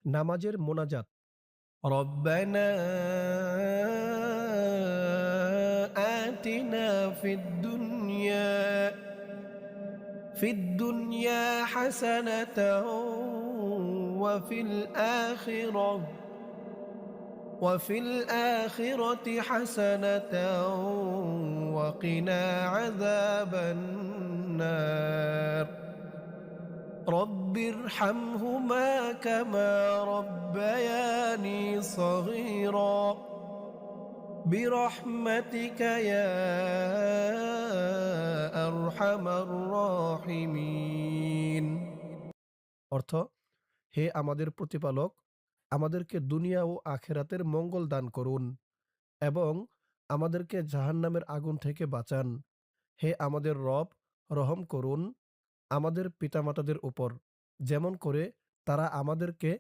নামাজের মোনাজাত। ربنا آتنا في الدنيا حسنة وفي الآخرة حسنة وقنا عذاب النار رب ارحمهما كما ربياني صغيرا برحمتك يا أرحم الراحمين অর্থ, হে আমাদের প্রতিপালক, আমাদেরকে দুনিয়া ও আখেরাতের মঙ্গল দান করুন এবং আমাদেরকে জাহান্নামের আগুন থেকে বাঁচান। হে আমাদের রব, রহম করুন আমাদের পিতামাতাদের উপর, যেমন করে তারা আমাদেরকে